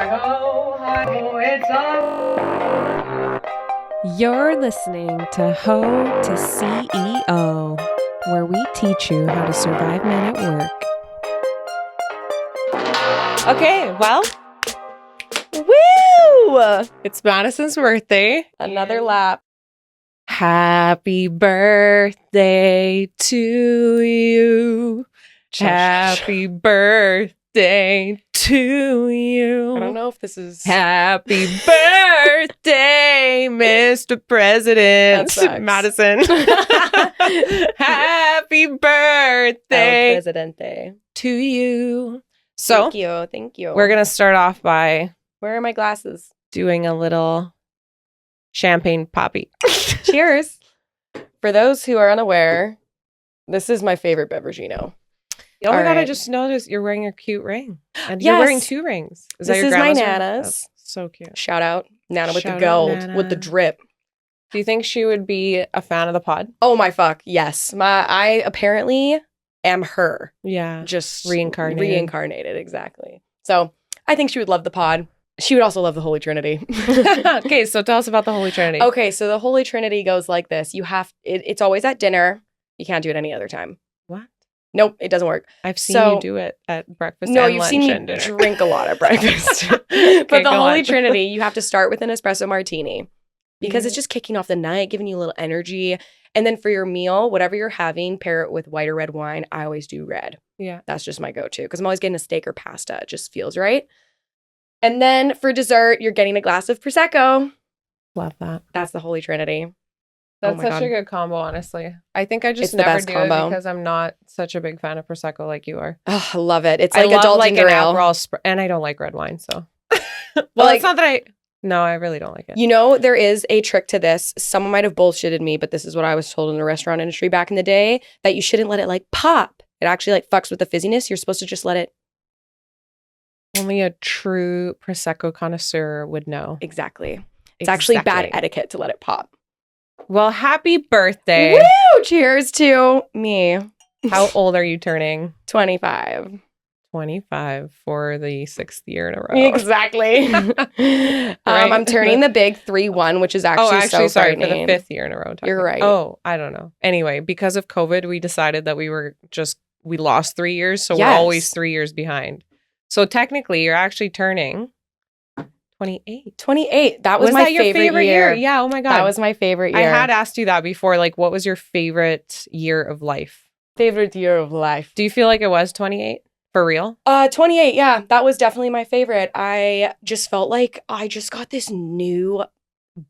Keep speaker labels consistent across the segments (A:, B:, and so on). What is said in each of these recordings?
A: Hi-ho, hi-ho, it's on.
B: You're listening to Ho to CEO, where we teach you how to survive men at work. Okay, well, woo! It's Madison's birthday. Another lap. Happy birthday to you. Happy birthday to you.
A: I don't know if this is...
B: Happy birthday, Mr. President Madison. Happy birthday,
A: El Presidente.
B: to you. So,
A: Thank you.
B: we're going to start off by
A: Where are my glasses?
B: doing a little champagne poppy.
A: Cheers. For those who are unaware, this is my favorite beverage, you know.
B: Oh my
A: All
B: God, I
A: right.
B: just noticed you're wearing a cute ring. And
A: Yes.
B: you're wearing 2 rings. Is that
A: This
B: your
A: is my
B: grandma's ring?
A: Nana's.
B: That's so cute.
A: Shout out. Nana with
B: Shout
A: the
B: out,
A: gold,
B: Nana.
A: with the drip.
B: Do you think she would be a fan of the pod?
A: Oh my fuck, yes. I apparently am her.
B: Yeah.
A: Just
B: Reincarnated.
A: Reincarnated, exactly. So I think she would love the pod. She would also love the Holy Trinity.
B: Okay, so tell us about the Holy Trinity.
A: Okay, so the Holy Trinity goes like this. It's always at dinner. You can't do it any other time.
B: What?
A: Nope, it doesn't work.
B: I've seen
A: So-
B: you do it at breakfast
A: No,
B: and
A: you've
B: lunch
A: seen me
B: and dinner.
A: drink a lot at breakfast.
B: Okay,
A: But the
B: go
A: Holy
B: on.
A: Trinity, you have to start with an espresso martini because
B: Yeah.
A: it's just kicking off the night, giving you a little energy. And then for your meal, whatever you're having, pair it with white or red wine. I always do red.
B: Yeah.
A: That's just my go-to because I'm always getting a steak or pasta. It just feels right. And then for dessert, you're getting a glass of Prosecco.
B: Love that.
A: That's the Holy Trinity.
B: That's
A: my
B: such
A: God.
B: a good combo, honestly. I think I
A: It's
B: just
A: the
B: never
A: best
B: do
A: combo.
B: it because I'm not such a big fan of Prosecco like you are.
A: Oh, I love it. It's
B: I
A: like
B: love
A: adult
B: like
A: ginger
B: an
A: ale.
B: Aperol and I don't like red wine, so. Well,
A: Like-
B: it's not that No, I really don't like it.
A: You know, there is a trick to this. Someone might have bullshitted me, but this is what I was told in the restaurant industry back in the day, that you shouldn't let it like pop. It actually like fucks with the fizziness. You're supposed to just let it.
B: Only a true Prosecco connoisseur would know.
A: Exactly. It's actually bad
B: Exactly.
A: etiquette to let it pop.
B: Well, happy birthday.
A: Woo! Cheers to me.
B: How old are you turning?
A: 25.
B: 25 for the 6th year in a row.
A: Exactly. I'm turning the big 3-1, which is actually, so
B: sorry, for the
A: frightening.
B: 5th year in a row.
A: You're right.
B: Oh, I don't know. Anyway, because of COVID, we decided that we lost 3 years, so we're
A: Yes.
B: always 3 years behind. So technically, you're actually turning 28.
A: 28. That was my
B: that your favorite
A: year.
B: Yeah, oh my God.
A: That was my favorite year.
B: I had asked you that before. Like, what was your favorite year of life?
A: favorite year of life.
B: Do you feel like it was 28? For real?
A: 28, yeah, that was definitely my favorite. I just felt like I just got this new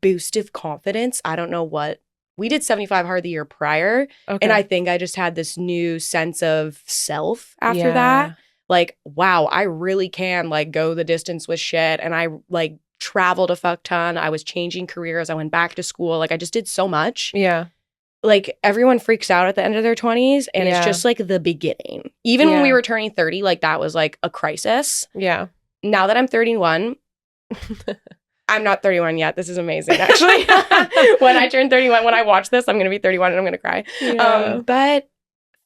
A: boost of confidence. I don't know what. We did 75 hard the year prior,
B: Okay.
A: and I think I just had this new sense of self after
B: Yeah.
A: that. Like, wow, I really can like go the distance with shit. And I like traveled a fuck ton. I was changing careers. I went back to school. Like I just did so much.
B: Yeah.
A: Like everyone freaks out at the end of their 20s and
B: Yeah.
A: it's just like the beginning. Even when we
B: Yeah.
A: were turning 30, like that was like a crisis.
B: Yeah.
A: Now that I'm 31, I'm not 31 yet. This is amazing, actually. When I turn 31, when I watch this, I'm going to be 31 and I'm going to cry.
B: Yeah.
A: But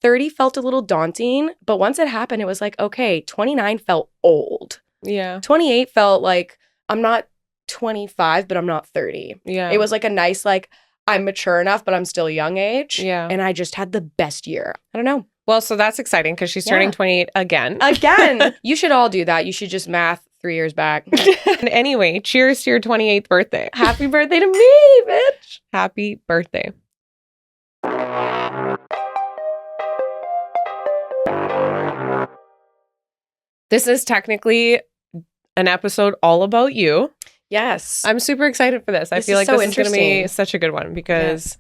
A: 30 felt a little daunting. But once it happened, it was like, okay, 29 felt old.
B: Yeah.
A: 28 felt like I'm not 25, but I'm not 30.
B: Yeah.
A: It was like a nice, like, I'm mature enough, but I'm still young age.
B: Yeah.
A: And I just had the best year. I don't know.
B: Well, so that's exciting because she's turning
A: Yeah.
B: 28 again.
A: Again, you should all do that. You should just math 3 years back.
B: And anyway, cheers to your 28th birthday.
A: Happy birthday to me, bitch.
B: Happy birthday. This is technically an episode all about you.
A: Yes.
B: I'm super excited for this. I
A: This
B: feel
A: is
B: like
A: so
B: this is going to be
A: interesting.
B: such a good one because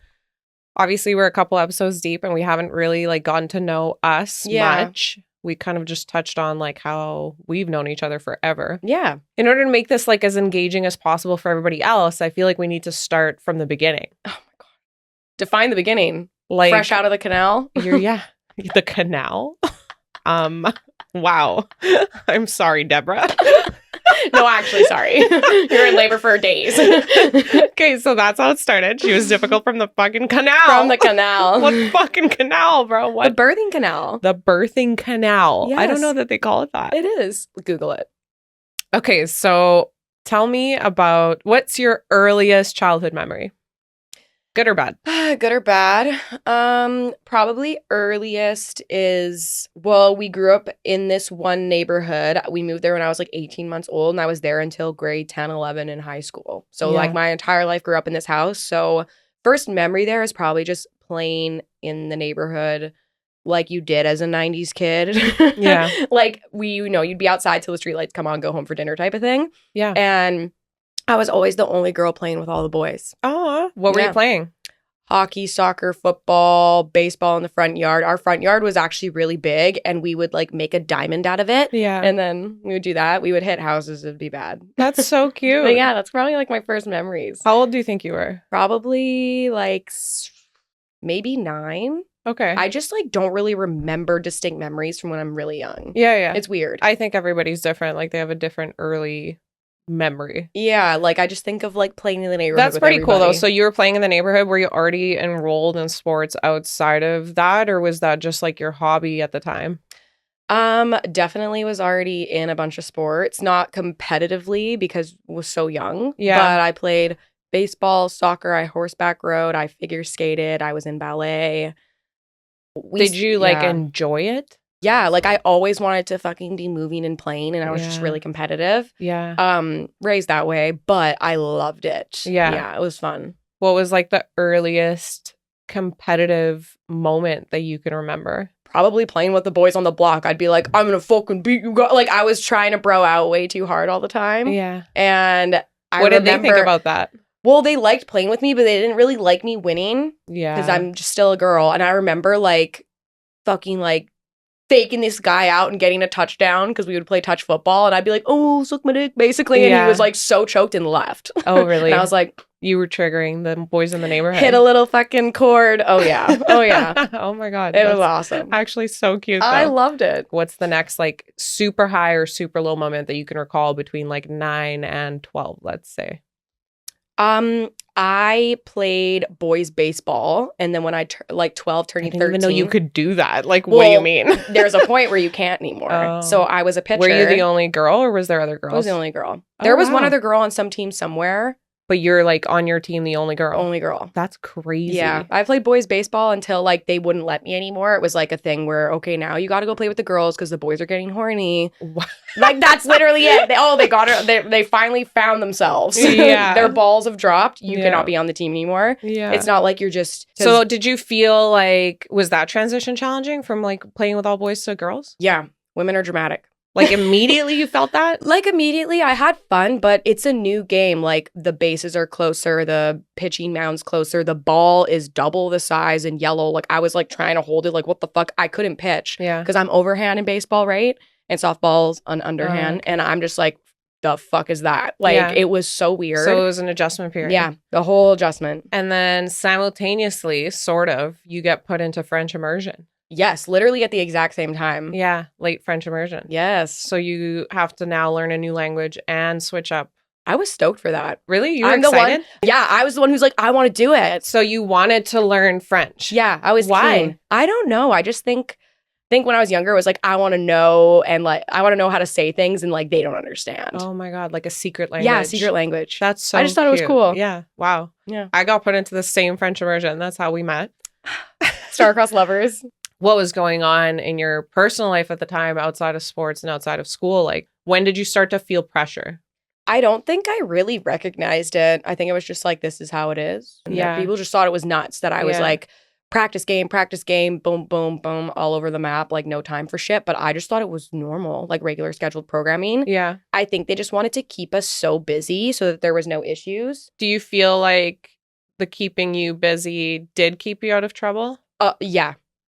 B: obviously we're a couple episodes deep and we haven't really like gotten to know us
A: Yeah.
B: much. We kind of just touched on like how we've known each other forever.
A: Yeah.
B: In order to make this like as engaging as possible for everybody else, I feel like we need to start from the beginning.
A: Oh my God. Define the beginning.
B: Like
A: Fresh out of the canal.
B: the canal. Wow. I'm sorry, Deborah.
A: No, actually, sorry. You're in labor for days.
B: Okay, so that's how it started. She was difficult from the fucking canal.
A: From the canal.
B: What fucking canal, bro?
A: The
B: What?
A: birthing canal.
B: The birthing canal. I don't
A: Yes.
B: know that they call it that.
A: It is. Google it.
B: Okay, so tell me about what's your earliest childhood memory? Good or bad?
A: Good or bad? Probably earliest is, well, we grew up in this one neighborhood. We moved there when I was like 18 months old, and I was there until grade 10, 11 in high school. So like
B: Yeah.
A: my entire life grew up in this house. So first memory there is probably just playing in the neighborhood like you did as a 90s kid.
B: Yeah.
A: Like you'd be outside till the streetlights come on, go home for dinner type of thing.
B: Yeah.
A: And I was always the only girl playing with all the boys.
B: Oh, what were you
A: Yeah.
B: playing?
A: Hockey, soccer, football, baseball in the front yard. Our front yard was actually really big, and we would like make a diamond out of it.
B: Yeah.
A: And then we would do that. We would hit houses. It'd be bad.
B: That's so cute.
A: But yeah, that's probably like my first memories.
B: How old do you think you were?
A: Probably like maybe 9.
B: Okay.
A: I just like don't really remember distinct memories from when I'm really young.
B: Yeah.
A: It's weird.
B: I think everybody's different. Like they have a different early memory.
A: Yeah, like I just think of like playing in the neighborhood.
B: That's
A: with
B: pretty cool though.
A: everybody.
B: So you were playing in the neighborhood. Were you already enrolled in sports outside of that, or was that just like your hobby at the time?
A: Definitely was already in a bunch of sports, not competitively because I was so young.
B: Yeah.
A: But I played baseball, soccer, I horseback rode, I figure skated, I was in ballet.
B: Did you like
A: yeah.
B: enjoy it?
A: Yeah, like I always wanted to fucking be moving and playing, and I was just
B: Yeah.
A: really competitive.
B: Yeah.
A: Raised that way, but I loved it.
B: Yeah.
A: Yeah, it was fun.
B: What was like the earliest competitive moment that you can remember?
A: Probably playing with the boys on the block. I'd be like, I'm gonna fucking beat you guys. Like I was trying to bro out way too hard all the time.
B: Yeah.
A: And
B: What did they think about that?
A: Well, they liked playing with me, but they didn't really like me winning
B: Yeah.
A: because I'm just still a girl. And I remember like fucking like faking this guy out and getting a touchdown because we would play touch football, and I'd be like, "Oh, suck my dick," basically, and
B: Yeah.
A: he was like so choked and left.
B: Oh, really?
A: And I was like,
B: You were triggering the boys in the neighborhood.
A: hit a little fucking chord. Oh yeah, oh yeah,
B: Oh my God.
A: it was
B: That's
A: awesome.
B: actually so cute. Though.
A: I loved it.
B: What's the next like super high or super low moment that you can recall between like 9 and 12, let's say?
A: I played boys baseball, and then when I like 12,
B: I
A: turning
B: didn't
A: 13,
B: even know you could do that. Like, what do you
A: Well,
B: mean?
A: there's a point where you can't anymore.
B: Oh.
A: So I was a pitcher.
B: Were you the only girl or was there other girls?
A: I was the only girl.
B: Oh,
A: There was one
B: wow.
A: other girl on some team somewhere.
B: But you're like on your team, the only girl.
A: Only girl.
B: That's crazy.
A: Yeah. I played boys baseball until like they wouldn't let me anymore. It was like a thing where, okay, now you got to go play with the girls because the boys are getting horny.
B: Wow.
A: Like that's literally it. They got it. They finally found themselves.
B: Yeah.
A: Their balls have dropped. You
B: Yeah.
A: cannot be on the team anymore.
B: Yeah.
A: It's not like you're just.
B: So did you feel like, was that transition challenging from like playing with all boys to girls?
A: Yeah. Women are dramatic.
B: Like immediately you felt that?
A: Like immediately I had fun, but it's a new game. Like the bases are closer, the pitching mound's closer, the ball is double the size and yellow. Like I was like trying to hold it, like what the fuck? I couldn't pitch
B: Yeah.
A: because I'm overhand in baseball, right? And softball's an underhand.
B: okay.
A: And I'm just like, the fuck is that? Like
B: Yeah.
A: it was so weird.
B: So it was an adjustment period.
A: Yeah, the whole adjustment.
B: And then simultaneously, sort of, you get put into French immersion.
A: Yes, literally at the exact same time.
B: Yeah, late French immersion.
A: Yes.
B: So you have to now learn a new language and switch up.
A: I was stoked for that.
B: Really? You were
A: I'm the
B: excited?
A: one. Yeah, I was the one who's like, I want to do it.
B: So you wanted to learn French.
A: Yeah, I was
B: Why?
A: keen. I don't know. I just think when I was younger, it was like, I want to know, and like, I want to know how to say things, and like, they don't understand.
B: Oh my God, like a secret language.
A: Yeah, secret language.
B: That's so
A: I just thought it was
B: cute.
A: cool.
B: Yeah. Wow.
A: Yeah.
B: I got put into the same French immersion. That's how we met.
A: Star-crossed lovers.
B: What was going on in your personal life at the time outside of sports and outside of school? Like, when did you start to feel pressure?
A: I don't think I really recognized it. I think it was just like, this is how it is. And
B: Yeah.
A: people just thought it was nuts that I was
B: Yeah.
A: like, practice game, boom, boom, boom, all over the map, like no time for shit. But I just thought it was normal, like regular scheduled programming.
B: Yeah.
A: I think they just wanted to keep us so busy so that there was no issues.
B: Do you feel like the keeping you busy did keep you out of trouble?
A: Yeah.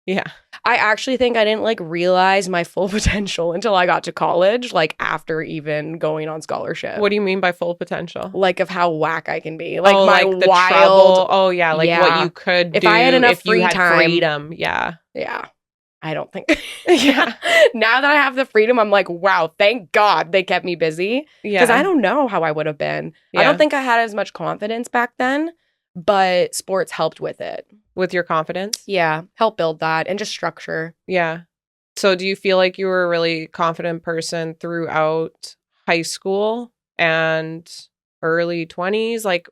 B: Yeah.
A: I actually think I didn't like realize my full potential until I got to college, like after even going on scholarship.
B: What do you mean by full potential?
A: Like of how whack I can be. Like
B: oh,
A: my
B: like the
A: wild.
B: trouble. Oh, yeah. Like
A: Yeah.
B: what you could
A: If
B: do
A: I had enough
B: if you
A: free
B: had
A: time.
B: freedom. Yeah.
A: Yeah. I don't think.
B: Yeah.
A: Now that I have the freedom, I'm like, wow, thank God they kept me busy.
B: Yeah.
A: Because I don't know how I would have been. I
B: Yeah.
A: don't think I had as much confidence back then, but sports helped with it.
B: With your confidence?
A: Yeah. Help build that and just structure.
B: Yeah. So do you feel like you were a really confident person throughout high school and early 20s? Like,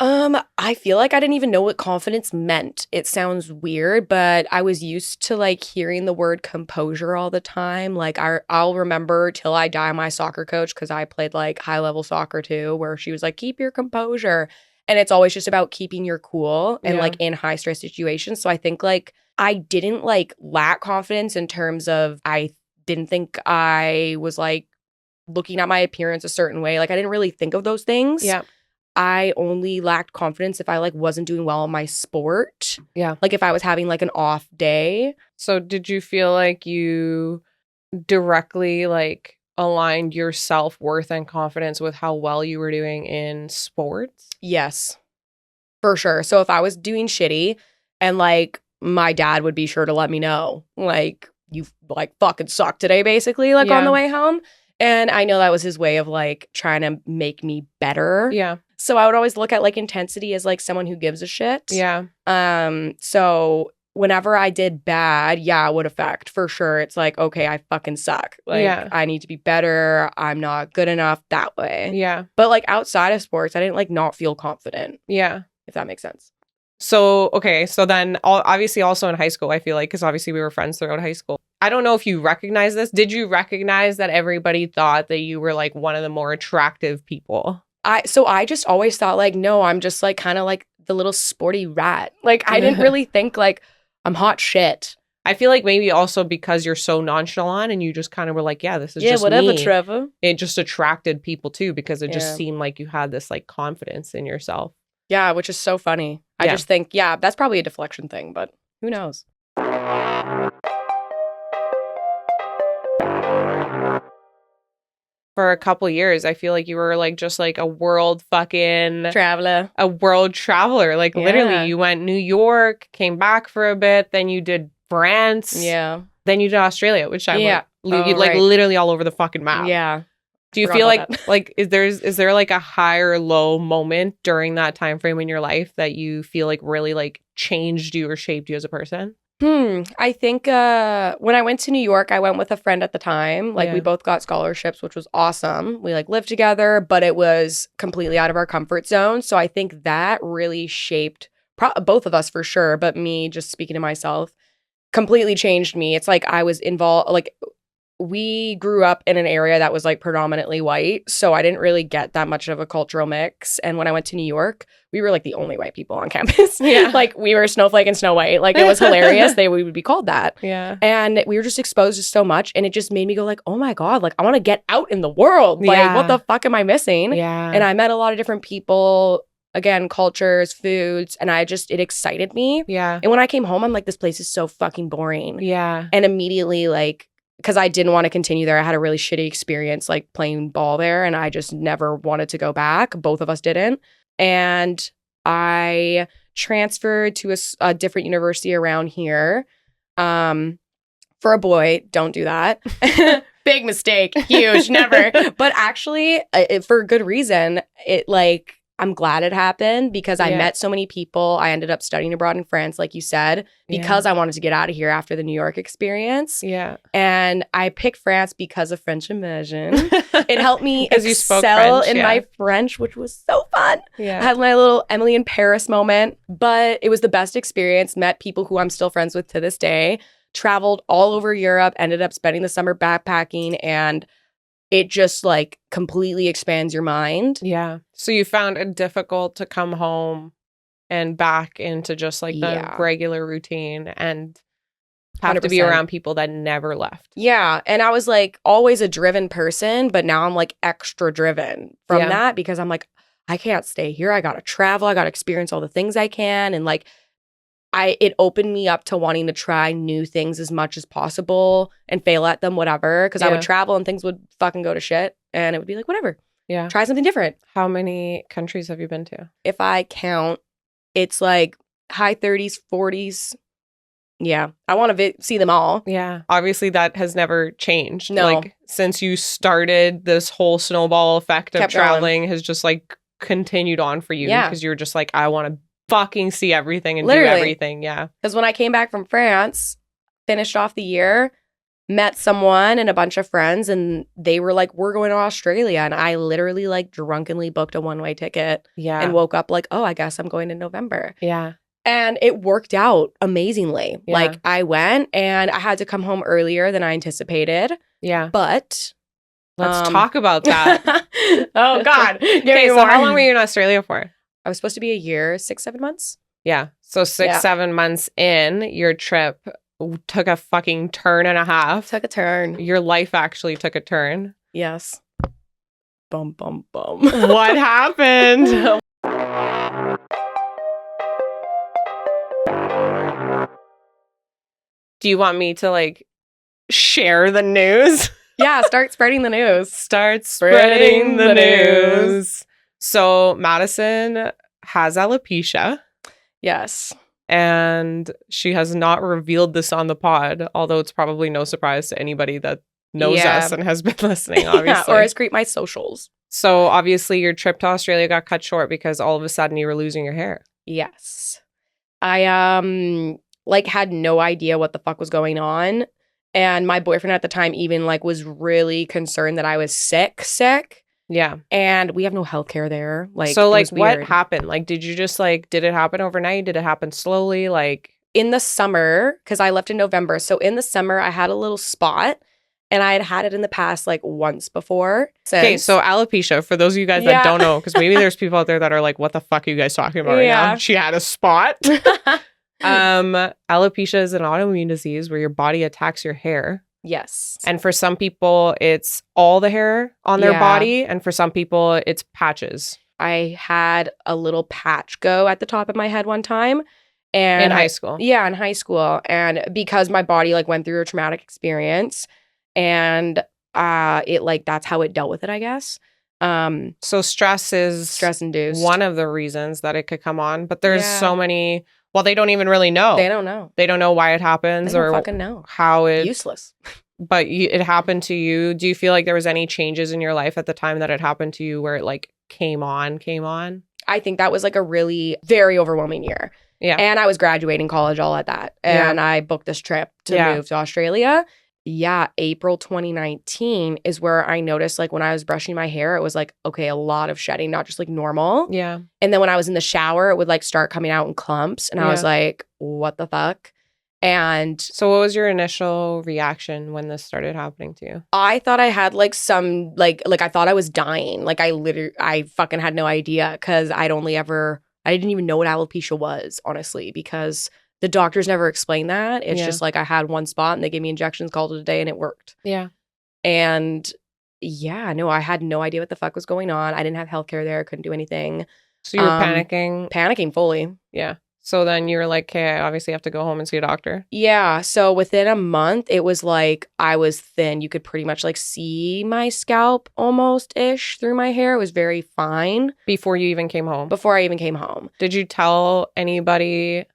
A: I feel like I didn't even know what confidence meant. It sounds weird, but I was used to like hearing the word composure all the time. Like I'll remember till I die my soccer coach, because I played like high level soccer too, where she was like, keep your composure. And it's always just about keeping your cool and like in high stress situations. So I think like I didn't like lack confidence in terms of I didn't think I was like looking at my appearance a certain way. Like I didn't really think of those things.
B: yeah.
A: I only lacked confidence if I like wasn't doing well in my sport.
B: Yeah.
A: Like if I was having like an off day.
B: So did you feel like you directly like aligned your self-worth and confidence with how well you were doing in sports?
A: Yes, for sure. So if I was doing shitty and like my dad would be sure to let me know, like you like fucking suck today, basically, like on the way home. And I know that was his way of like trying to make me better.
B: Yeah.
A: So I would always look at like intensity as like someone who gives a shit.
B: Yeah.
A: So whenever I did bad, yeah, it would affect for sure. It's like, okay, I fucking suck. Like I need to be better. I'm not good enough that way.
B: Yeah.
A: But like outside of sports, I didn't like not feel confident.
B: Yeah.
A: If that makes sense.
B: So, okay. So then obviously also in high school, I feel like, because obviously we were friends throughout high school. I don't know if you recognize this. Did you recognize that everybody thought that you were like one of the more attractive people?
A: So I just always thought like, no, I'm just like kind of like the little sporty rat. Like I didn't really think like I'm hot shit.
B: I feel like maybe also because you're so nonchalant and you just kind of were like, yeah, this is just
A: whatever,
B: me.
A: Trevor.
B: It just attracted people too, because it just seemed like you had this like confidence in yourself.
A: Yeah, which is so funny. I just think, yeah, that's probably a deflection thing, but who knows?
B: For a couple years, I feel like you were like just like a world fucking
A: traveler.
B: A world traveler. Like literally you went New York, came back for a bit, then you did France.
A: Yeah.
B: Then you did Australia, which I
A: you
B: like literally all over the fucking map.
A: Yeah.
B: Do you feel like is there like a high or low moment during that time frame in your life that you feel like really like changed you or shaped you as a person?
A: I think when I went to New York, I went with a friend at the time. Like we both got scholarships, which was awesome. We like lived together, but it was completely out of our comfort zone. So I think that really shaped both of us for sure. But me, just speaking to myself, completely changed me. It's like I was involved, like we grew up in an area that was like predominantly white. So I didn't really get that much of a cultural mix. And when I went to New York, we were like the only white people on campus. Like we were Snowflake and Snow White. Like it was hilarious. We would be called that.
B: Yeah.
A: And we were just exposed to so much. And it just made me go like, oh my God, like I want to get out in the world. Like what the fuck am I missing?
B: Yeah.
A: And I met a lot of different people, again, cultures, foods. And it excited me.
B: Yeah.
A: And when I came home, I'm like, this place is so fucking boring.
B: Yeah.
A: And immediately like, because I didn't want to continue there. I had a really shitty experience like playing ball there, and I just never wanted to go back. Both of us didn't. And I transferred to a different university around here. For a boy, don't do that. Big mistake. Huge. Never. But actually, for good reason. I'm glad it happened because I met so many people. I ended up studying abroad in France, like you said, because I wanted to get out of here after the New York experience.
B: Yeah.
A: And I picked France because of French immersion. It helped me
B: excel
A: in my French, which was so fun.
B: Yeah.
A: I had my little Emily in Paris moment, but it was the best experience. Met people who I'm still friends with to this day. Traveled all over Europe, ended up spending the summer backpacking, and it just like completely expands your mind.
B: Yeah. So you found it difficult to come home and back into just like the regular routine and have 100%. To be around people that never left.
A: Yeah. And I was like always a driven person, but now I'm like extra driven from that because I'm like, I can't stay here. I got to travel. I got to experience all the things I can. And like, it opened me up to wanting to try new things as much as possible and fail at them, whatever. Because I would travel and things would fucking go to shit. And it would be like, whatever.
B: Yeah.
A: Try something different.
B: How many countries have you been to?
A: If I count, it's like high 30s, 40s. Yeah. I want to see them all.
B: Yeah. Obviously, that has never changed.
A: No.
B: Like, since you started, this whole snowball effect of traveling has just like continued on for you.
A: Yeah.
B: Because you're just like, I want to fucking see everything and
A: Literally.
B: do everything. Yeah.
A: Because when I came back from France, finished off the year, met someone and a bunch of friends, and they were like, we're going to Australia. And I literally like drunkenly booked a one-way ticket
B: Yeah.
A: and woke up like, oh, I guess I'm going in November.
B: Yeah.
A: And it worked out amazingly.
B: Yeah.
A: Like I went and I had to come home earlier than I anticipated.
B: Yeah.
A: But
B: let's talk about that.
A: Oh God.
B: Okay, so how long were you in Australia for?
A: I was supposed to be a year, 6-7 months.
B: Yeah. So 6-7 months in, your trip took a fucking turn and a half.
A: Took a turn.
B: Your life actually took a turn.
A: Yes. Bum, bum, bum.
B: What happened? Do you want me to like share the news?
A: Yeah, start spreading the news.
B: Start spreading the news. So Madison has alopecia.
A: Yes.
B: And she has not revealed this on the pod, although it's probably no surprise to anybody that knows us and has been listening, obviously.
A: Or has creeped my socials.
B: So obviously your trip to Australia got cut short because all of a sudden you were losing your hair.
A: Yes. I like had no idea what the fuck was going on. And my boyfriend at the time even like was really concerned that I was sick.
B: Yeah.
A: And we have no healthcare there. Like,
B: so like what
A: weird.
B: happened? Like, did you just like, did it happen overnight? Did it happen slowly? Like
A: in the summer, because I left in November. So in the summer, I had a little spot and I had it in the past like once before.
B: Okay, so alopecia, for those of you guys that don't know, because maybe there's people out there that are like, what the fuck are you guys talking about right now? She had a spot. Alopecia is an autoimmune disease where your body attacks your hair.
A: Yes.
B: And for some people, it's all the hair on their body. And for some people, it's patches.
A: I had a little patch go at the top of my head one time. And
B: in high school.
A: Yeah, in high school. And because my body like went through a traumatic experience and it like that's how it dealt with it, I guess.
B: So stress
A: induced.
B: One of the reasons that it could come on. But there's so many. Well, they don't even really know.
A: They don't know.
B: They don't know why it happens or
A: fucking know
B: how it
A: useless.
B: But it happened to you. Do you feel like there was any changes in your life at the time that it happened to you where it like came on? I
A: think that was like a really very overwhelming year.
B: Yeah.
A: And I was graduating college all at that. And I booked this trip to move to Australia. Yeah, April 2019 is where I noticed like when I was brushing my hair, it was like, okay, a lot of shedding, not just like normal.
B: Yeah.
A: And then when I was in the shower, it would like start coming out in clumps. And I was like, what the fuck? And
B: so what was your initial reaction when this started happening to you?
A: I thought I had like some like I thought I was dying. Like I fucking had no idea because I didn't even know what alopecia was, honestly, because the doctors never explained that. It's just like I had one spot and they gave me injections, called it a day, and it worked.
B: Yeah.
A: And no, I had no idea what the fuck was going on. I didn't have healthcare there. I couldn't do anything.
B: So you were panicking?
A: Panicking fully.
B: Yeah. So then you were like, okay, I obviously have to go home and see a doctor.
A: Yeah. So within a month, it was like I was thin. You could pretty much like see my scalp almost-ish through my hair. It was very fine.
B: Before you even came home?
A: Before I even came home.
B: Did you tell anybody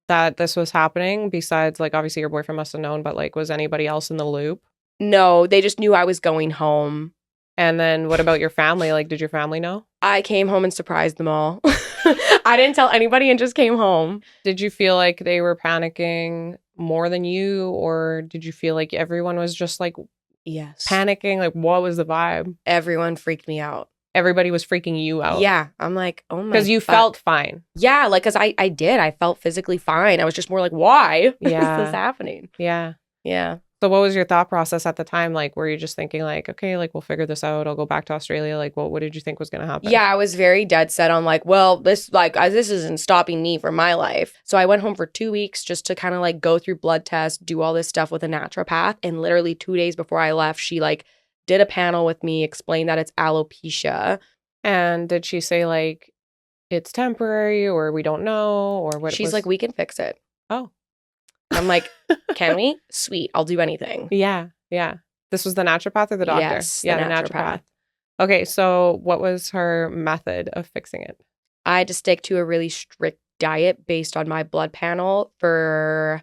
B: that this was happening besides like obviously your boyfriend must have known, but like was anybody else in the loop?
A: No, they just knew I was going home.
B: And then what about your family? Like, did your family know?
A: I came home and surprised them all. I didn't tell anybody and just came home.
B: Did you feel like they were panicking more than you? Or did you feel like everyone was just like panicking? Like, what was the vibe?
A: Everyone freaked me out.
B: Everybody was freaking you out.
A: Yeah. I'm like, oh my God.
B: Because you felt fine.
A: Yeah. Like, because I did. I felt physically fine. I was just more like, why is this happening?
B: Yeah.
A: Yeah.
B: So what was your thought process at the time? Like, were you just thinking like, okay, like we'll figure this out. I'll go back to Australia. Like, what did you think was going to happen?
A: Yeah, I was very dead set on like, well, this isn't stopping me from my life. So I went home for 2 weeks just to kind of like go through blood tests, do all this stuff with a naturopath. And literally 2 days before I left, she like did a panel with me, explained that it's alopecia.
B: And did she say like, it's temporary or we don't know or what?
A: She's like, we can fix it.
B: Oh.
A: I'm like, can we? Sweet. I'll do anything.
B: Yeah. Yeah. This was the naturopath or the doctor?
A: Yes.
B: Yeah, the naturopath. Okay. So what was her method of fixing it?
A: I had to stick to a really strict diet based on my blood panel for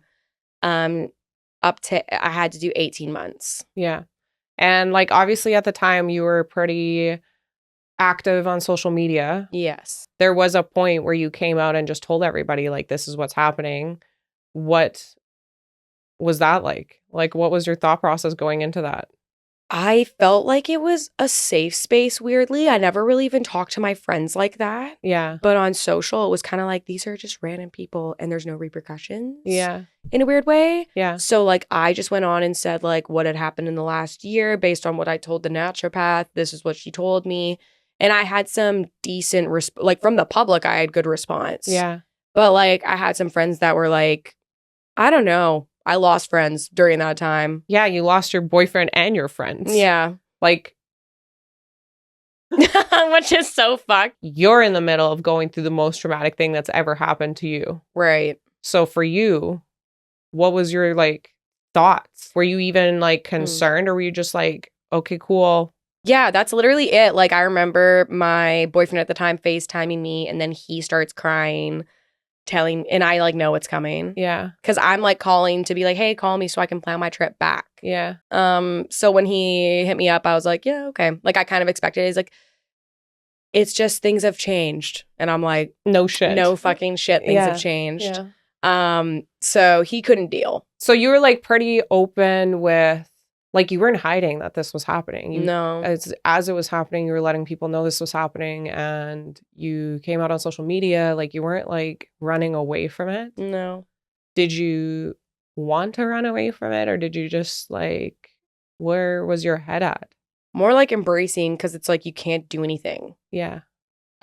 A: up to, I had to do 18 months.
B: Yeah. And like, obviously at the time you were pretty active on social media.
A: Yes.
B: There was a point where you came out and just told everybody like, this is what's happening. What was that like? Like, what was your thought process going into that?
A: I felt like it was a safe space, weirdly. I never really even talked to my friends like that.
B: Yeah.
A: But on social, it was kind of like, these are just random people and there's no repercussions.
B: Yeah.
A: In a weird way.
B: Yeah.
A: So like I just went on and said like what had happened in the last year based on what I told the naturopath. This is what she told me. And I had some decent, like from the public, I had good response.
B: Yeah.
A: But like I had some friends that were like, I don't know. I lost friends during that time.
B: Yeah, you lost your boyfriend and your friends.
A: Yeah.
B: Like,
A: which is so fucked.
B: You're in the middle of going through the most traumatic thing that's ever happened to you.
A: Right.
B: So for you, what was your like thoughts? Were you even like concerned or were you just like, okay, cool?
A: Yeah, that's literally it. Like I remember my boyfriend at the time FaceTiming me and then he starts crying, and I like know it's coming.
B: Yeah.
A: Cause I'm like calling to be like, hey, call me so I can plan my trip back.
B: Yeah.
A: So when he hit me up, I was like, yeah, okay. Like I kind of expected it. He's like, it's just things have changed. And I'm like,
B: no shit.
A: No fucking shit. Things have changed.
B: Yeah.
A: So he couldn't deal.
B: So you were like pretty open with, like you weren't hiding that this was happening.
A: No.
B: As it was happening, you were letting people know this was happening and you came out on social media. Like you weren't like running away from it.
A: No.
B: Did you want to run away from it or did you just like, where was your head at?
A: More like embracing because it's like you can't do anything.
B: Yeah.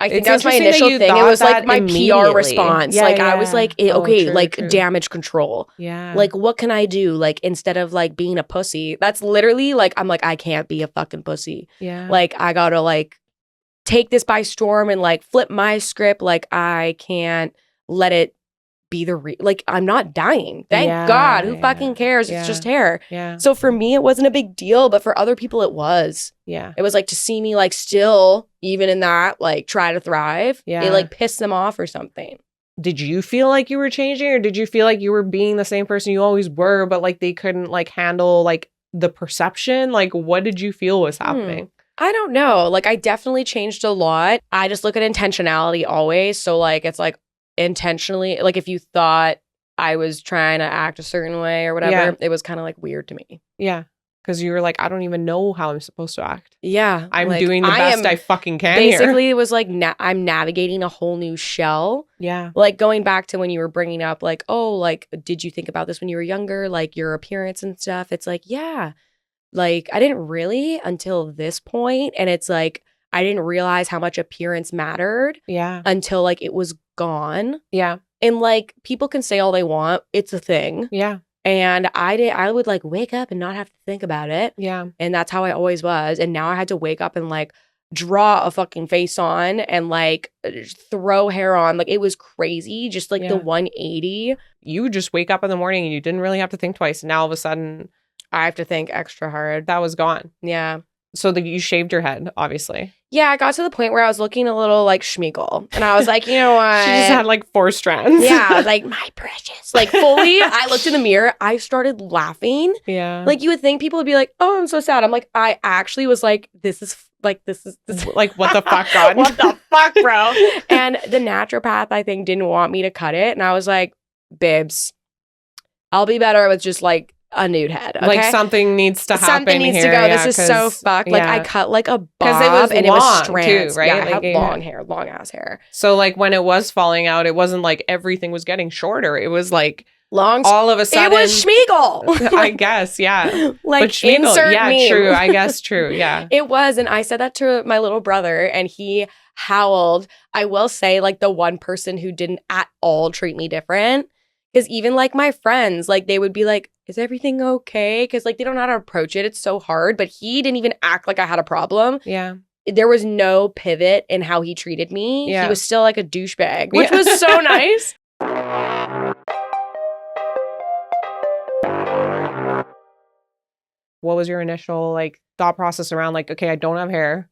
A: I think that was my initial thing. It was like my PR response.
B: Yeah,
A: like
B: yeah.
A: I was like, okay,
B: true,
A: like
B: true.
A: damage control.
B: Yeah.
A: Like what can I do? Like instead of like being a pussy, that's literally like, I'm like, I can't be a fucking pussy.
B: Yeah.
A: Like I gotta like take this by storm and like flip my script. Like I can't let it be like I'm not dying. Thank God. Who fucking cares? It's just hair.
B: Yeah.
A: So for me, it wasn't a big deal, but for other people, it was.
B: Yeah.
A: It was like to see me like still, even in that, like try to thrive.
B: Yeah.
A: It like pissed them off or something.
B: Did you feel like you were changing or did you feel like you were being the same person you always were, but like they couldn't like handle like the perception? Like what did you feel was happening?
A: I don't know. Like I definitely changed a lot. I just look at intentionality always. So like it's like intentionally, like if you thought I was trying to act a certain way or whatever, it was kind of like weird to me.
B: Yeah. Because you were like, I don't even know how I'm supposed to act.
A: Yeah.
B: I'm
A: like,
B: doing the best I fucking can
A: basically,
B: here.
A: It was like I'm navigating a whole new shell.
B: Yeah.
A: Like going back to when you were bringing up like, oh, like, did you think about this when you were younger? Like your appearance and stuff. It's like, yeah. Like I didn't really until this point. And it's like, I didn't realize how much appearance mattered.
B: Yeah.
A: Until like it was gone.
B: Yeah.
A: And like people can say all they want. It's a thing.
B: Yeah.
A: And I would like wake up and not have to think about it.
B: Yeah.
A: And that's how I always was. And now I had to wake up and like draw a fucking face on and like throw hair on. Like it was crazy. Just like the 180.
B: You would just wake up in the morning and you didn't really have to think twice. And now all of a sudden
A: I have to think extra hard.
B: That was gone.
A: Yeah.
B: So you shaved your head, obviously.
A: Yeah, I got to the point where I was looking a little like Schmeagol. And I was like, you know what?
B: She just had like 4 strands.
A: Yeah, I was like, my precious. Like fully, I looked in the mirror. I started laughing.
B: Yeah.
A: Like you would think people would be like, oh, I'm so sad. I'm like, I actually was like, this is like, this is
B: like, what the fuck, God?
A: What the fuck, bro? And the naturopath, I think, didn't want me to cut it. And I was like, Bibs, I'll be better with just like a nude head. Okay?
B: Like something needs to happen.
A: Something needs
B: here,
A: to go.
B: Yeah,
A: this is so fucked. Like I cut like a bob
B: it was
A: and
B: long,
A: it was strands.
B: too, right?
A: Yeah, I
B: like,
A: had long hair, long ass hair.
B: So like when it was falling out, it wasn't like everything was getting shorter. It was like
A: long.
B: All of a sudden,
A: it was Schmeagol.
B: I guess, yeah.
A: Like
B: but Schmeagol,
A: insert
B: yeah,
A: meme.
B: true. I guess true. Yeah,
A: it was, and I said that to my little brother, and he howled. I will say, like the one person who didn't at all treat me different. Because even like my friends, like they would be like, is everything okay? Because like they don't know how to approach it. It's so hard. But he didn't even act like I had a problem.
B: Yeah.
A: There was no pivot in how he treated me.
B: Yeah.
A: He was still like a douchebag, which was so nice.
B: What was your initial like thought process around like, okay, I don't have hair.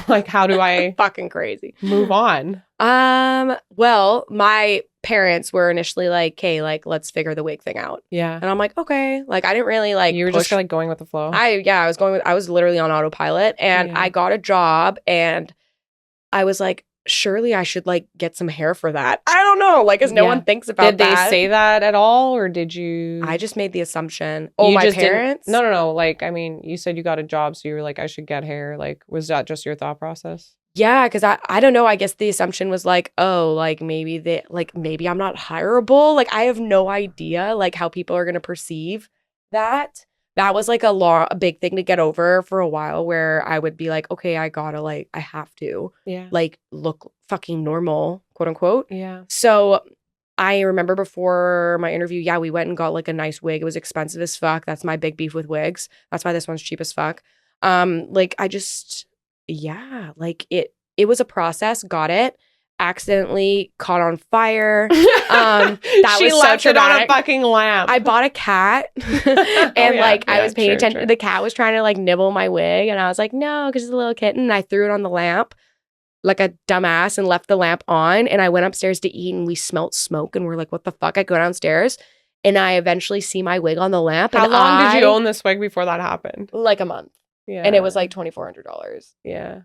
B: Like, how do I
A: fucking crazy
B: move on?
A: Well, my parents were initially like, okay, like let's figure the wig thing out.
B: Yeah.
A: And I'm like, okay. Like I didn't really like
B: you were just like going with the flow.
A: I was literally on autopilot and I got a job and I was like, surely I should like get some hair for that. I don't know, like, because no
B: Yeah.
A: one thinks about
B: Did they
A: that.
B: say that at all, or did you?
A: I just made the assumption. Oh,
B: You
A: my
B: just didn't-
A: parents?
B: No. Like, I mean, you said you got a job, so you were like, I should get hair. Like, was that just your thought process?
A: Yeah, because I don't know. I guess the assumption was like, oh, like maybe I'm not hireable. Like, I have no idea like how people are gonna perceive that. That was like a big thing to get over for a while, where I would be like, okay, I gotta like I have to
B: Yeah.
A: like look fucking normal, quote unquote.
B: Yeah.
A: So I remember before my interview, yeah, we went and got like a nice wig. It was expensive as fuck. That's my big beef with wigs. That's why this one's cheap as fuck. Like I just, yeah, like it was a process. Got it. Accidentally caught on fire. That
B: She
A: was so
B: left it on a
A: traumatic.
B: fucking lamp.
A: I bought a cat and
B: yeah,
A: I was paying
B: true,
A: attention.
B: true.
A: The cat was trying to like nibble my wig and I was like, no, because it's a little kitten. And I threw it on the lamp like a dumbass and left the lamp on. And I went upstairs to eat and we smelt smoke and we're like, what the fuck? I go downstairs and I eventually see my wig on the lamp.
B: How
A: and
B: long did you own this wig before that happened?
A: Like a month.
B: Yeah.
A: And it was like $2,400.
B: yeah.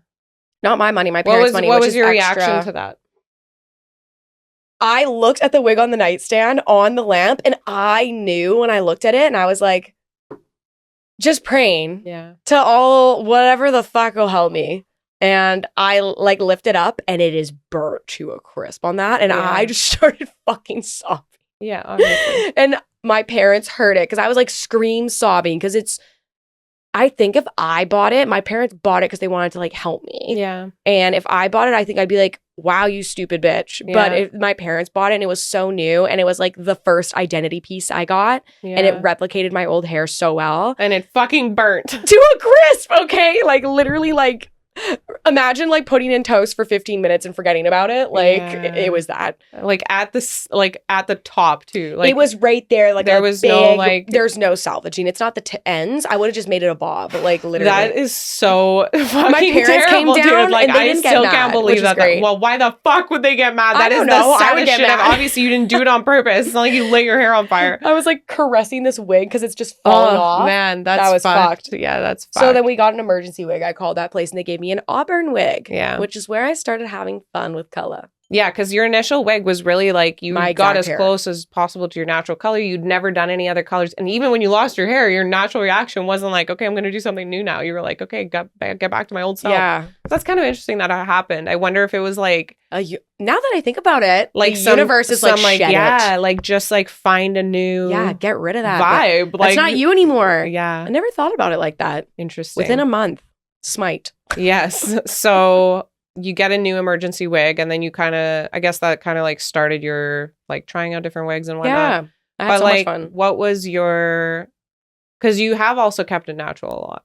A: Not my money, my parents' money.
B: What
A: which
B: was
A: is
B: your
A: extra.
B: reaction to that?
A: I looked at the wig on the nightstand on the lamp and I knew when I looked at it and I was like, just praying
B: Yeah.
A: to all whatever the fuck will help me. And I like lift it up and it is burnt to a crisp on that. And
B: Yeah.
A: I just started fucking sobbing.
B: Yeah, obviously.
A: And my parents heard it because I was like scream sobbing because I think if I bought it, my parents bought it because they wanted to like help me.
B: Yeah.
A: And if I bought it, I think I'd be like, wow, you stupid bitch. But
B: Yeah.
A: if my parents bought it and it was so new and it was like the first identity piece I got
B: Yeah.
A: and it replicated my old hair so well.
B: And it fucking burnt.
A: To a crisp, okay? Like literally like imagine like putting in toast for 15 minutes and forgetting about it. Like
B: Yeah.
A: it was that.
B: Like at the top too. Like
A: it was right there. Like
B: there
A: a
B: was
A: big,
B: no, like-
A: there's no salvaging. It's not the ends. I would have just made it a bob. Like literally.
B: that is so fucking
A: My parents
B: terrible,
A: came down
B: dude. Like
A: and they
B: I
A: didn't get
B: still
A: mad,
B: can't
A: which
B: believe
A: is
B: that.
A: great.
B: Well, why the fuck would they get mad?
A: I
B: That is
A: don't
B: the
A: know. I would
B: saddest
A: get
B: shit.
A: mad.
B: Obviously, you didn't do it on purpose. It's not like you lit your hair on fire.
A: I was like caressing this wig because it's just falling off.
B: Man, that's
A: That was
B: fucked.
A: fucked.
B: Yeah, that's fucked.
A: So then we got an emergency wig. I called that place and they gave me an auburn wig.
B: Yeah.
A: Which is where I started having fun with color.
B: Yeah, because your initial wig was really like you
A: My
B: got
A: exact
B: as
A: hair.
B: close as possible to your natural color. You'd never done any other colors. And even when you lost your hair, your natural reaction wasn't like, okay, I'm going to do something new now. You were like, okay, get back to my old self.
A: Yeah.
B: That's kind of interesting that it happened. I wonder if it was like
A: Now that I think about it,
B: like
A: the
B: some,
A: universe is like, shed
B: yeah,
A: it.
B: like just like find a new
A: Yeah, get rid of that.
B: vibe.
A: That's
B: Like
A: not you anymore.
B: Yeah,
A: I never thought about it like that.
B: interesting.
A: Within a month, smite.
B: Yes. So you get a new emergency wig, and then you kind of, I guess that kind of like started your like trying out different wigs and whatnot.
A: Yeah. I had
B: But
A: so
B: like,
A: much fun.
B: what was your? Because you have also kept it natural a lot.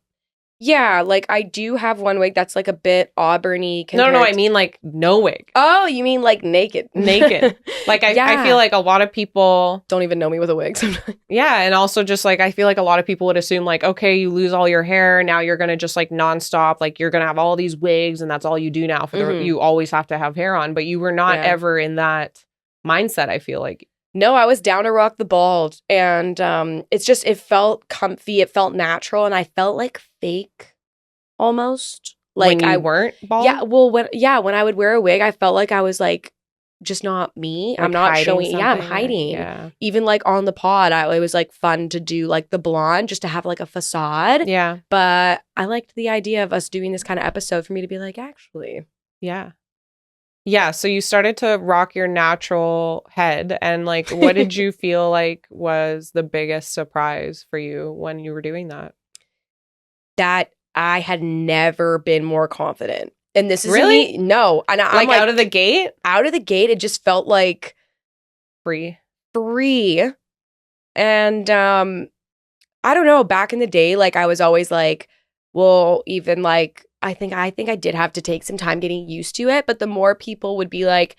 A: Yeah, like I do have one wig that's like a bit auburny.
B: No, I mean like no wig,
A: Oh, you mean like naked?
B: naked. Like I
A: Yeah.
B: feel like a lot of people,
A: Don't even know me with a wig. Sometimes.
B: yeah, and also just like I feel like a lot of people would assume like, okay, you lose all your hair, now you're gonna just like nonstop, like you're gonna have all these wigs, and that's all you do now for the.
A: Mhm.
B: You always have to have hair on, but you were not
A: Yeah.
B: ever in that mindset. I feel like.
A: No, I was down to rock the bald, and it felt comfy, it felt natural, and I felt like fake, almost. Like
B: when you
A: I
B: weren't bald.
A: Yeah, well, when I would wear a wig, I felt like I was like just not me.
B: Like
A: I'm not
B: hiding
A: showing. Yeah, I'm
B: something, or-
A: hiding.
B: Yeah.
A: Even like on the pod, it was like fun to do like the blonde just to have like a facade.
B: Yeah.
A: But I liked the idea of us doing this kind of episode for me to be like, actually,
B: Yeah. Yeah. So you started to rock your natural head. And like, what did you feel like was the biggest surprise for you when you were doing that?
A: that I had never been more confident. And this is
B: Really?
A: no, and I'm
B: Like,
A: like
B: out of the gate?
A: out of the gate, it just felt like
B: Free.
A: free. And I don't know, back in the day, like I was always like, well, even like I think I did have to take some time getting used to it, but the more people would be like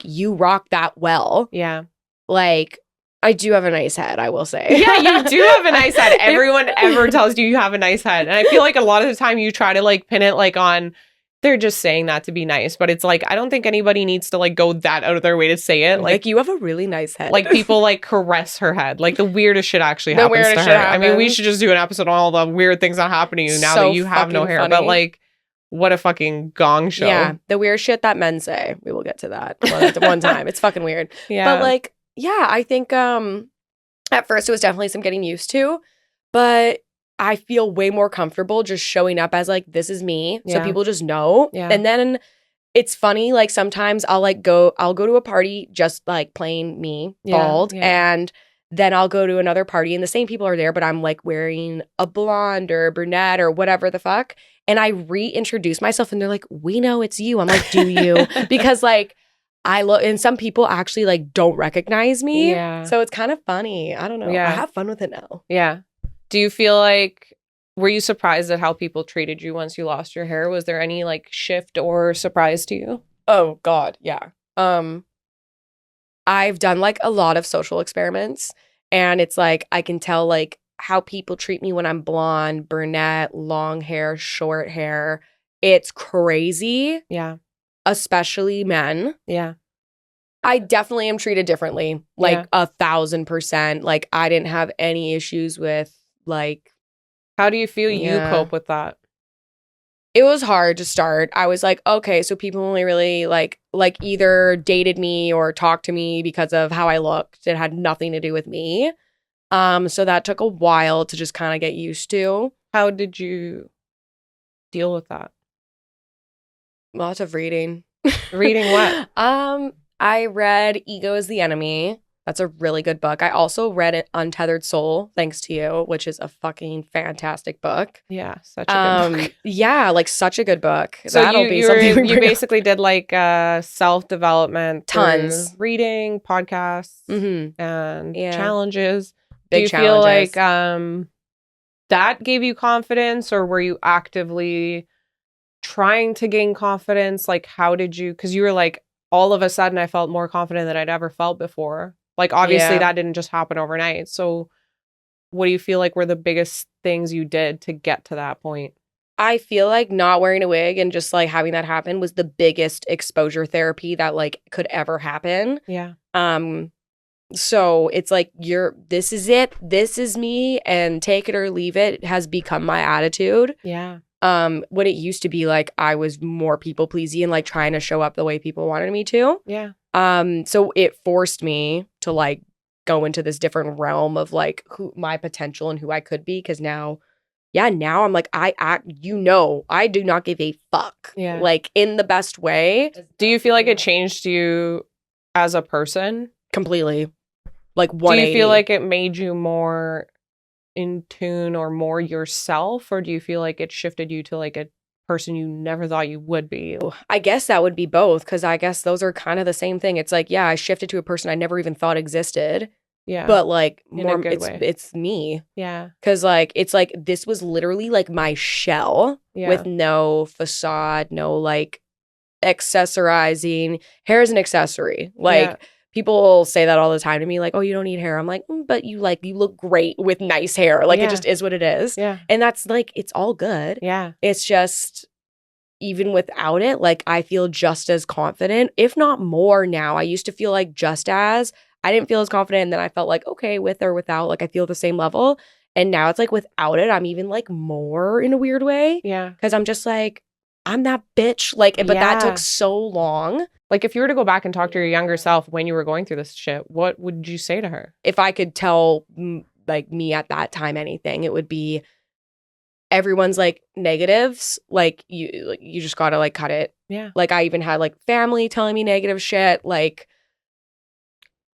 A: you rock that well.
B: Yeah.
A: Like I do have a nice head, I will say.
B: Yeah, you do have a nice head. Everyone ever tells you have a nice head. And I feel like a lot of the time you try to like pin it like on, they're just saying that to be nice. But it's like, I don't think anybody needs to like go that out of their way to say it.
A: Like you have a really nice head.
B: Like people like caress her head. Like the weirdest shit actually
A: The
B: happens
A: weirdest
B: to her.
A: shit
B: I mean, we
A: happens.
B: should just do an episode on all the weird things that happen to you now
A: So
B: that you have no
A: fucking
B: hair.
A: funny.
B: But like, what a fucking gong show.
A: Yeah, the weird shit that men say. We will get to that one time. It's fucking weird.
B: Yeah.
A: But like, yeah, I think at first it was definitely some getting used to, but I feel way more comfortable just showing up as like, this is me. So
B: Yeah.
A: people just know.
B: Yeah.
A: And then it's funny, like sometimes I'll go to a party just like plain me, bald, and then I'll go to another party and the same people are there, but I'm like wearing a blonde or a brunette or whatever the fuck. And I reintroduce myself and they're like, we know it's you. I'm like, do you? Because like I look, and some people actually like don't recognize me.
B: Yeah.
A: So it's kind of funny. I don't know.
B: Yeah.
A: I have fun with it now.
B: Yeah. Do you feel like, were you surprised at how people treated you once you lost your hair? Was there any like shift or surprise to you?
A: Oh God, yeah. I've done like a lot of social experiments and it's like I can tell like how people treat me when I'm blonde, brunette, long hair, short hair. It's crazy.
B: Yeah.
A: Especially men.
B: Yeah.
A: I definitely am treated differently. Like 1,000%. Like I didn't have any issues with like.
B: How do you feel you cope with that?
A: It was hard to start. I was like, okay, so people only really like either dated me or talked to me because of how I looked. It had nothing to do with me. So that took a while to just kind of get used to.
B: How did you deal with that?
A: Lots of reading.
B: Reading what?
A: I read Ego is the Enemy. That's a really good book. I also read Untethered Soul, thanks to you, which is a fucking fantastic book.
B: Yeah, such a good book.
A: Yeah, like such a good book.
B: So you basically did like self-development,
A: tons,
B: reading, podcasts, and challenges. Do you feel like that gave you confidence, or were you actively trying to gain confidence? Like, how did you? Because you were like, all of a sudden, I felt more confident than I'd ever felt before. Like, obviously, that didn't just happen overnight. So what do you feel like were the biggest things you did to get to that point?
A: I feel like not wearing a wig and just like having that happen was the biggest exposure therapy that like could ever happen.
B: Yeah.
A: So it's like this is it. This is me, and take it or leave it has become my attitude.
B: Yeah.
A: When it used to be like I was more people pleasing and like trying to show up the way people wanted me to.
B: Yeah.
A: So it forced me to like go into this different realm of like who my potential and who I could be. Cause now I'm like, I do not give a fuck.
B: Yeah.
A: Like in the best way.
B: Do you feel like it changed you as a person?
A: Completely. Like 180.
B: Do you feel like it made you more in tune or more yourself? Or do you feel like it shifted you to like a person you never thought you would be?
A: I guess that would be both, because I guess those are kind of the same thing. It's like, yeah, I shifted to a person I never even thought existed.
B: Yeah.
A: But like
B: more
A: it's me.
B: Yeah.
A: Because like it's like this was literally like my shell with no facade, no like accessorizing. Hair is an accessory. Like people say that all the time to me, like, oh, you don't need hair. I'm like, but you look great with nice hair. Like it just is what it is.
B: Yeah.
A: And that's like, it's all good.
B: Yeah.
A: It's just, even without it, like I feel just as confident, if not more now. I used to feel like I didn't feel as confident. And then I felt like, okay, with or without, like I feel the same level. And now it's like without it, I'm even like more in a weird way.
B: Yeah.
A: Because I'm just like, I'm that bitch. Like, but that took so long.
B: Like if you were to go back and talk to your younger self when you were going through this shit, what would you say to her?
A: If I could tell like me at that time anything, it would be everyone's like negatives. Like you just gotta like cut it.
B: Yeah.
A: Like I even had like family telling me negative shit. Like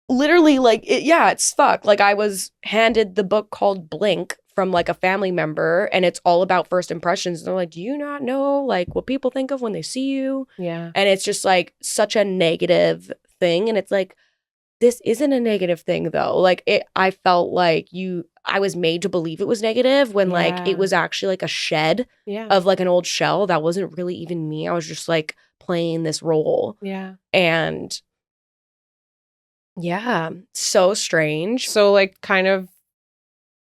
A: literally like, it's fucked. Like I was handed the book called Blink from like a family member, and it's all about first impressions. And they're like, do you not know like what people think of when they see you?
B: Yeah.
A: And it's just like such a negative thing. And it's like, this isn't a negative thing though. Like I felt like I was made to believe it was negative when like it was actually like a shed of like an old shell that wasn't really even me. I was just like playing this role.
B: Yeah.
A: And so strange.
B: So like kind of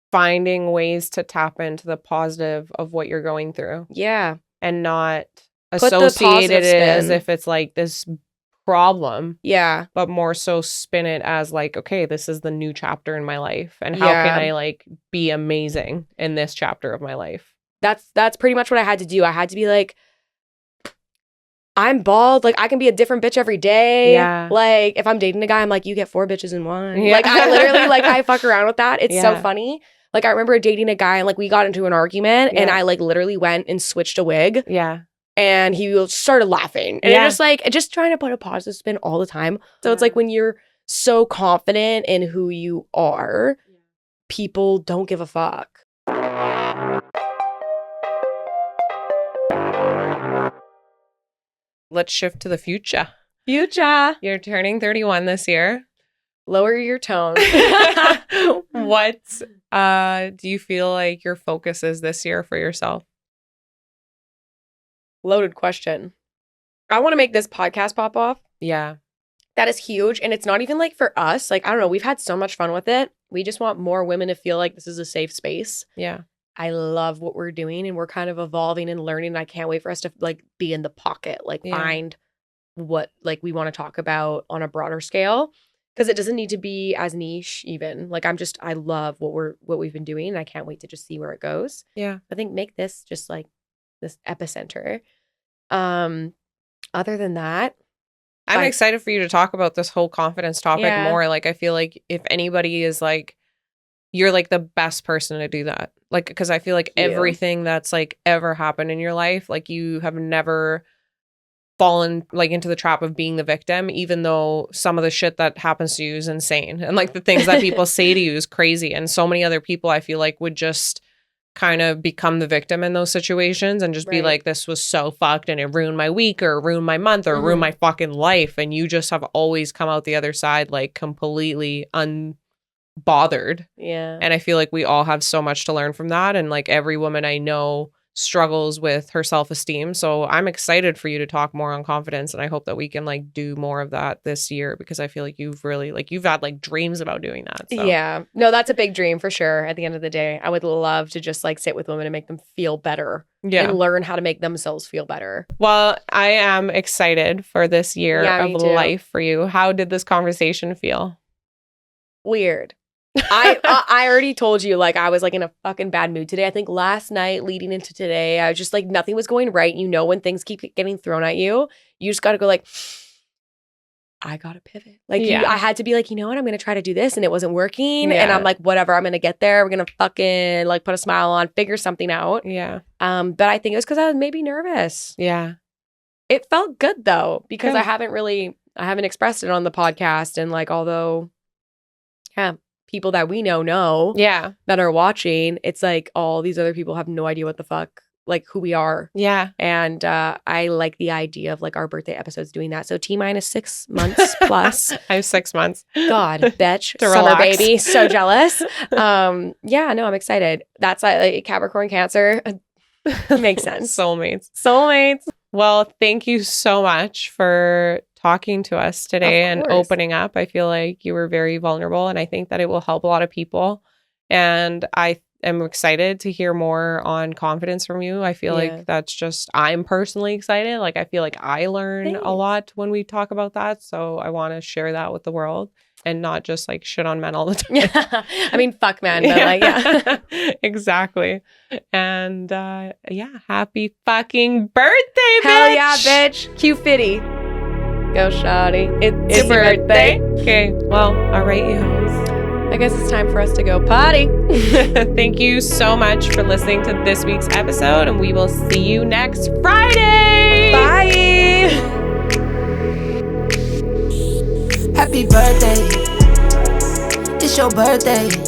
B: finding ways to tap into the positive of what you're going through.
A: Yeah.
B: And not associate it as if it's like this problem.
A: Yeah.
B: But more so spin it as like, okay, this is the new chapter in my life. And how can I like be amazing in this chapter of my life?
A: That's pretty much what I had to do. I had to be like, I'm bald. Like, I can be a different bitch every day.
B: Yeah.
A: Like, if I'm dating a guy, I'm like, you get 4 bitches in one.
B: Yeah.
A: Like, I literally, like, I fuck around with that. It's so
B: Yeah.
A: funny. Like, I remember dating a guy and, like, we got into an argument and I, like, literally went and switched a wig.
B: Yeah.
A: And he started laughing. And
B: Yeah.
A: it's just, like, just trying to put a positive spin all the time. So it's like when you're so confident in who you are, people don't give a fuck.
B: Let's shift to the future.
A: Future.
B: You're turning 31 this year.
A: Lower your tone.
B: What do you feel like your focus is this year for yourself?
A: Loaded question. I want to make this podcast pop off.
B: Yeah.
A: That is huge. And it's not even like for us. Like, I don't know. We've had so much fun with it. We just want more women to feel like this is a safe space.
B: Yeah.
A: I love what we're doing and we're kind of evolving and learning. And I can't wait for us to like be in the pocket, like find what like we want to talk about on a broader scale. Because it doesn't need to be as niche even. Like I love what we've been doing. And I can't wait to just see where it goes.
B: Yeah.
A: I think make this just like this epicenter. Other than that,
B: I'm excited for you to talk about this whole confidence topic more. Like, I feel like if anybody is like, you're like the best person to do that. Like, because I feel like everything that's like ever happened in your life, like you have never fallen like into the trap of being the victim, even though some of the shit that happens to you is insane. And like the things that people say to you is crazy. And so many other people I feel like would just kind of become the victim in those situations and just be like, this was so fucked and it ruined my week or ruined my month or ruined my fucking life. And you just have always come out the other side like completely unbothered.
A: Yeah.
B: And I feel like we all have so much to learn from that. And like every woman I know struggles with her self-esteem. So I'm excited for you to talk more on confidence. And I hope that we can like do more of that this year because I feel like you've really like you've had like dreams about doing that. So.
A: Yeah. No, that's a big dream for sure. At the end of the day, I would love to just like sit with women and make them feel better.
B: Yeah.
A: And learn how to make themselves feel better.
B: Well, I am excited for this year of life for you. How did this conversation feel?
A: Weird. I already told you, like, I was, like, in a fucking bad mood today. I think last night leading into today, I was just, like, nothing was going right. You know when things keep getting thrown at you, you just got to go, like, I got to pivot. Like, I had to be like, you know what? I'm going to try to do this. And it wasn't working. Yeah. And I'm like, whatever. I'm going to get there. We're going to fucking, like, put a smile on, figure something out.
B: Yeah.
A: But I think it was because I was maybe nervous.
B: Yeah.
A: It felt good, though, because I haven't expressed it on the podcast. And, like, although, people that we know that are watching, it's like all these other people have no idea what the fuck, like who we are.
B: Yeah.
A: And I like the idea of like our birthday episodes doing that. So T-minus 6 months plus.
B: I have 6 months.
A: God, bitch.
B: To
A: summer
B: relax.
A: Baby. So jealous. Yeah, no, I'm excited. That's like Capricorn Cancer. Makes sense.
B: Soulmates. Well, thank you so much for talking to us today and opening up. I feel like you were very vulnerable and I think that it will help a lot of people. And I am excited to hear more on confidence from you. I feel like that's just, I'm personally excited. Like, I feel like I learn a lot when we talk about that. So I want to share that with the world and not just like shit on men all the time.
A: Yeah. I mean, fuck men, but like,
B: Exactly. And happy fucking birthday, bitch.
A: Hell yeah, bitch. Q Fitty. Go, shawty.
B: It's your birthday. Okay. Well, all right, you hoes.
A: I guess it's time for us to go potty.
B: Thank you so much for listening to this week's episode, and we will see you next Friday.
A: Bye.
C: Happy birthday. It's your birthday.